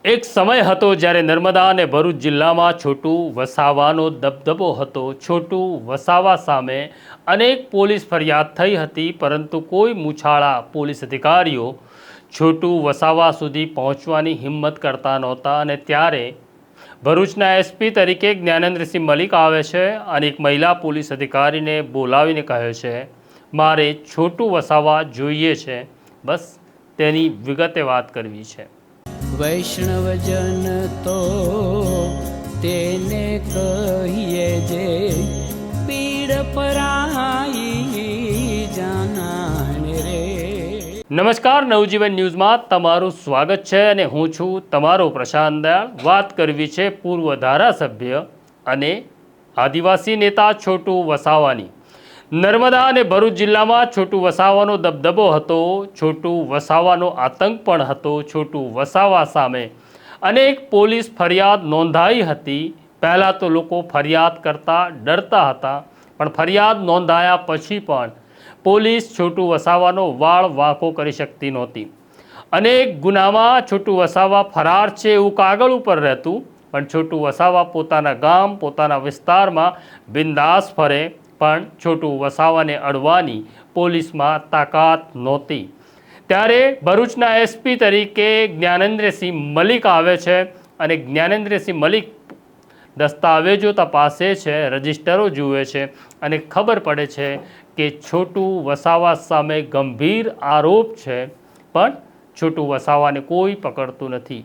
એક સમય હતો જ્યારે નર્મદા અને ભરૂચ જિલ્લામાં છોટું વસાવાનો દબદબો હતો। છોટું વસાવા સામે અનેક પોલીસ ફરિયાદ થઈ હતી, પરંતુ કોઈ મૂછાળા પોલીસ અધિકારીઓ છોટું વસાવા સુધી પહોંચવાની હિંમત કરતા નહોતા। અને ત્યારે ભરૂચના એસપી તરીકે જ્ઞાનેન્દ્રસિંહ મલિક આવે છે અને એક મહિલા પોલીસ અધિકારીને બોલાવીને કહે છે, મારે છોટું વસાવા જોઈએ છે, બસ તેની વિગતે વાત કરવી છે। વૈષ્ણવજન તો તેને કહીએ જે પીડ પરાઈ જાનાને રે। નમસ્કાર, નવજીવન ન્યૂઝમાં તમારું સ્વાગત છે અને હું છું તમારો પ્રશાંત દયાળ। વાત કરવી છે પૂર્વ ધારાસભ્ય અને આદિવાસી નેતા છોટું વસાવાની। નર્મદા અને ભરૂચ જિલ્લામાં છોટું વસાવાનો દબદબો હતો, છોટું વસાવાનો આતંક પણ હતો। છોટું વસાવા સામે અનેક પોલીસ ફરિયાદ નોંધાઈ હતી। પહેલાં તો લોકો ફરિયાદ કરતા ડરતા હતા, પણ ફરિયાદ નોંધાયા પછી પણ પોલીસ છોટું વસાવાનો વાળ વાંકો કરી શકતી નહોતી। અનેક ગુનામાં છોટું વસાવા ફરાર છે એવું કાગળ ઉપર રહેતું, પણ છોટું વસાવા પોતાના ગામ, પોતાના વિસ્તારમાં બિંદાસ ફરે, પણ છોટું વસાવાને અડવાની પોલીસમાં તાકાત નહોતી। ત્યારે ભરૂચના એસપી તરીકે જ્ઞાનેન્દ્રસિંહ મલિક આવે છે અને જ્ઞાનેન્દ્રસિંહ મલિક દસ્તાવેજો તપાસે છે, રજિસ્ટરો જુએ છે અને ખબર પડે છે કે છોટું વસાવા સામે ગંભીર આરોપ છે, પણ છોટું વસાવાને કોઈ પકડતું નથી।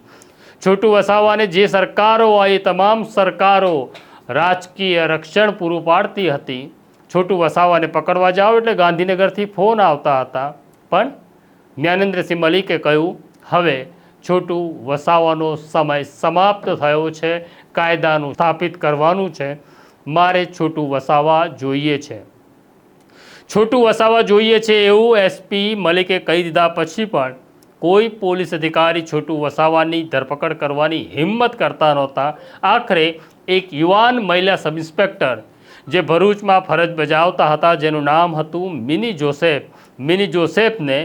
છોટું વસાવાને જે સરકારો આવી, તમામ સરકારો રાજકીય રક્ષણ પૂરું પાડતી હતી। છોટું વસાવાને પકડવા જાઓ એટલે ગાંધીનગરથી ફોન આવતા હતા, પણ જ્ઞાનેન્દ્રસિંહ મલિકે કહ્યું, હવે છોટું વસાવાનો સમય સમાપ્ત થયો છે, કાયદાનું સ્થાપિત કરવાનું છે, મારે છોટું વસાવા જોઈએ છે। છોટું વસાવા જોઈએ છે એવું એસપી મલિકે કહી દીધા પછી પણ કોઈ પોલીસ અધિકારી છોટું વસાવાની ધરપકડ કરવાની હિંમત કરતા નહોતા। આખરે એક યુવાન મહિલા સબ ઇન્સ્પેક્ટર જે ભરૂચમાં ફરજ બજાવતા હતા, જેનું નામ હતું મિની જોસેફને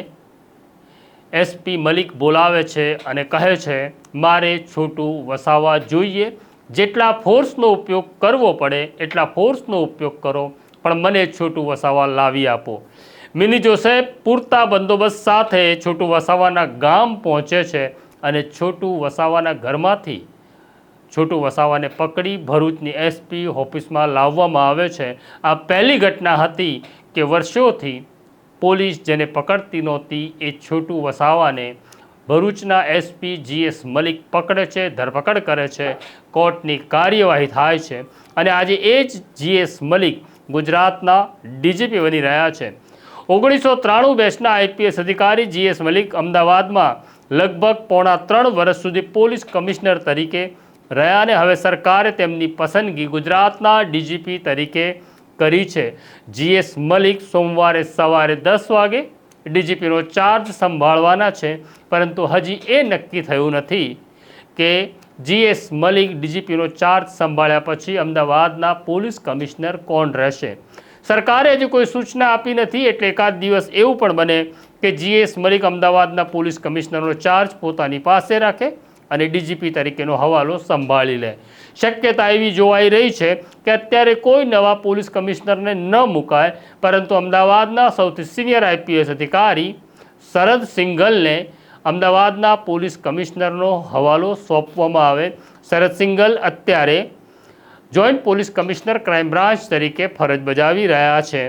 એસપી મલિક બોલાવે છે અને કહે છે, મારે છોટું વસાવા જોઈએ, જેટલા ફોર્સનો ઉપયોગ કરવો પડે એટલા ફોર્સનો ઉપયોગ કરો, પણ મને છોટું વસાવા લાવી આપો। મિની જોસેફ પૂરતા બંદોબસ્ત સાથે છોટું વસાવાના ગામ પહોંચે છે અને છોટું વસાવાના ઘરમાંથી છોટું વસાવાને પકડી ભરૂચની એસપી ઓફિસમાં લાવવામાં આવે છે। આ પહેલી ઘટના હતી કે વર્ષોથી પોલીસ જેને પકડતી નહોતી એ છોટું વસાવાને ભરૂચના એસપી જીએસ મલિક પકડે છે, ધરપકડ કરે છે, કોર્ટની કાર્યવાહી થાય છે અને આજે એ જ જીએસ મલિક ગુજરાતના ડીજીપી બની રહ્યા છે। 1993 બેચના આઈપીએસ અધિકારી જીએસ મલિક અમદાવાદમાં લગભગ પોણા 3 વર્ષ સુધી પોલીસ કમિશનર તરીકે રહ્યા અને હવે સરકારે તેમની પસંદગી ગુજરાતના ડીજીપી તરીકે કરી છે। જીએસ મલિક સોમવારે સવારે 10 વાગે ડીજીપીનો ચાર્જ સંભાળવાના છે, પરંતુ હજી એ નક્કી થયું નથી કે જીએસ મલિક ડીજીપીનો ચાર્જ સંભાળ્યા પછી અમદાવાદના પોલીસ કમિશનર કોણ રહેશે। સરકારે હજી કોઈ સૂચના આપી નથી, એટલે એકાદ દિવસ એવું પણ બને કે જીએસ મલિક અમદાવાદના પોલીસ કમિશનરનો ચાર્જ પોતાની પાસે રાખે અને ડીજીપી તરીકેનો હવાલો સંભાળી લે। શક્યતા એવી જોવાઈ રહી છે કે અત્યારે કોઈ નવા પોલીસ કમિશનરને ન મુકાય, પરંતુ અમદાવાદના સૌથી સિનિયર આઈપીએસ અધિકારી શરદ સિંઘલને અમદાવાદના પોલીસ કમિશનરનો હવાલો સોંપવામાં આવે। શરદ સિંઘલ અત્યારે joint police commissioner crime branch તરીકે ફરજ બજાવી રહ્યા છે।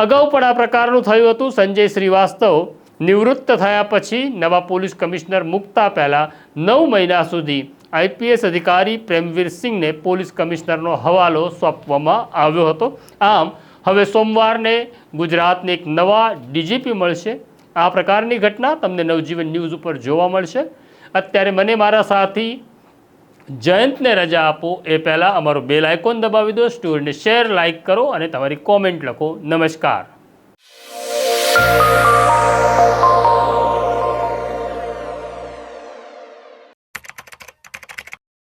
અગાઉ પણ આ પ્રકારનું થયું હતું। સંજય શ્રીવાસ્તવ નિવૃત્ત થયા પછી નવા પોલીસ કમિશનર મૂકતા પહેલાં 9 મહિના સુધી આઈપીએસ અધિકારી પ્રેમવીર સિંહને પોલીસ કમિશનરનો હવાલો સોંપવામાં આવ્યો હતો। આમ હવે સોમવારને ગુજરાતને એક નવા ડીજીપી મળશે। આ પ્રકારની ઘટના તમને નવજીવન ન્યૂઝ ઉપર જોવા મળશે। અત્યારે મને મારા સાથી જયંતને રજા આપો એ પહેલાં અમારો બેલ આઇકોન દબાવી દો, સ્ટોરીને શેર, લાઇક કરો અને તમારી કોમેન્ટ લખો। નમસ્કાર।